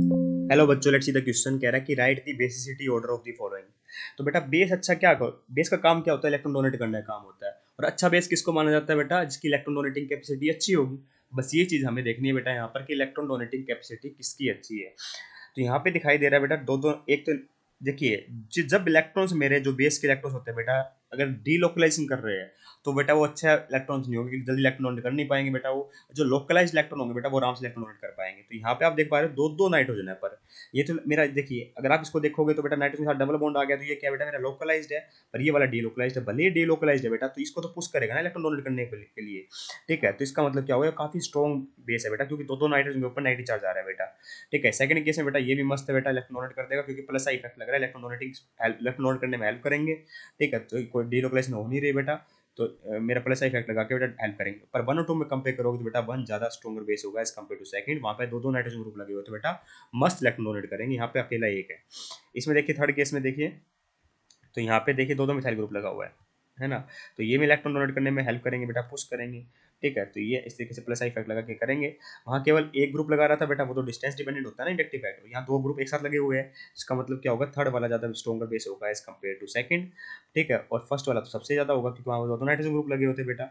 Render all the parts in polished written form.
Hello बच्चों, let's see the question. कह रहा है कि right the basicity order of the following. तो बेटा बेस अच्छा क्या बेस का काम क्या होता है? इलेक्ट्रॉन डोनेट करने का काम होता है। और अच्छा बेस किसको माना जाता है बेटा? जिसकी इलेक्ट्रॉन डोनेटिंग कैपेसिटी अच्छी होगी। बस ये चीज हमें देखनी है बेटा यहाँ पर कि इलेक्ट्रॉन डोनेटिंग कैपेसिटी किसकी अच्छी है। तो यहाँ पे दिखाई दे रहा है बेटा दो दो एक तो देखिए, जब इलेक्ट्रॉन्स मेरे जो बेस के इलेक्ट्रॉन्स होते हैं बेटा, अगर डीलोकलाइजेशन कर रहे हैं तो बेटा वो अच्छा इलेक्ट्रॉन्स नहीं होगी, जल्दी इलेक्ट्रॉन डोनेट कर नहीं पाएंगे बेटा। वो जो लोकलाइज इलेक्ट्रॉन होंगे बेटा वो आराम से इलेक्ट्रॉन डोनेट कर पाएंगे। तो यहाँ पे आप देख पा रहे हो दो दो नाइट्रोजन है पर ये तो मेरा देखिए, अगर आप इसको देखोगे तो बेटा नाइट्रोजन के साथ डबल बॉन्ड आ गया, तो ये क्या बेटा मेरा लोकलाइज्ड है। पर ये वाला डीलोकलाइज्ड है। भले ही डीलोकलाइज्ड है बेटा, तो इसको तो पुश करेगा ना इलेक्ट्रॉन डोनेट करने के लिए। ठीक है, तो इसका मतलब क्या होगा, काफी स्ट्रॉन्ग बेस है बेटा, क्योंकि दो दो नाइट्रोजन के ऊपर नेगेटिव चार्ज आ रहा है बेटा। ठीक है, सेकंड केस में बेटा ये भी मस्त है बेटा, इलेक्ट्रॉन डोनेट कर देगा क्योंकि प्लस का इफेक्ट लग रहा है, इलेक्ट्रॉन डोनेट करने में हेल्प करेंगे। ठीक है, तो कोई डीलोकलाइजेशन हो नहीं रही बेटा, तो मेरा प्लस इफेक्ट लगा के बेटा हेल्प करेंगे। पर वन और टू में कंपेयर करोगे तो बेटा वन ज्यादा स्ट्रॉन्गर बेस होगा एज कम्पेयर टू सेकंड। वहां पे दो दो नाइट्रोजन ग्रुप लगे हुए तो बेटा मस्त इलेक्ट्रॉन डोनेट करेंगे, यहाँ पे अकेला एक है। इसमें देखिए थर्ड केस में देखिए, तो यहाँ पे देखिए दो दो मिथाइल ग्रुप लगा हुआ है ना। तो ये भी इलेक्ट्रॉन डोनेट करने में हेल्प करेंगे बेटा, पुश करेंगे। ठीक है, तो ये इस तरीके से प्लस इफेक्ट लगा के करेंगे। वहाँ केवल एक ग्रुप लगा रहा था बेटा, वो तो डिस्टेंस डिपेंडेंट होता है ना इंडक्टिव फैक्टर। यहाँ दो ग्रुप एक साथ लगे हुए हैं, इसका मतलब क्या होगा, थर्ड वाला ज्यादा स्ट्रॉन्गर बेस होगा एज कम्पेयर टू सेकंड। ठीक है, और फर्स्ट वाला तो सबसे ज्यादा होगा क्योंकि वहाँ दो नाइट्रोजन ग्रुप लगे होते हैं बेटा।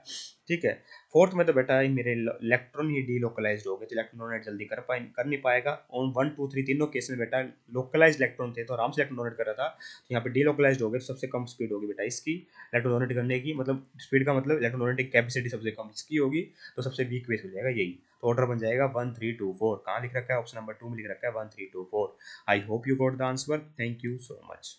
ठीक है, फोर्थ में तो बेटा मेरे इलेक्ट्रॉन ही डीलोकलाइज्ड हो गए, तो इलेक्ट्रॉन डोनेट जल्दी कर नहीं पाएगा। और वन टू थ्री तीनों केस में बेटा लोकलाइज इलेक्ट्रॉन थे तो आराम से इलेक्ट्रॉन डोनेट कर रहा था। तो यहाँ पे डीलोकलाइज्ड हो गए, तो सबसे कम स्पीड होगी बेटा इसकी इलेक्ट्रॉन डोनेट करने की, मतलब स्पीड का मतलब इलेक्ट्रॉन डोनेटिंग कैपेसिटी सबसे कम इसकी होगी। तो सबसे वीक बेस हो जाएगा यही। तो ऑर्डर बन जाएगा 1 3 2 4। कहाँ लिख रखा है? ऑप्शन नंबर 2 में लिख रखा है 1 3 2 4। I hope you got the answer. Thank you so much.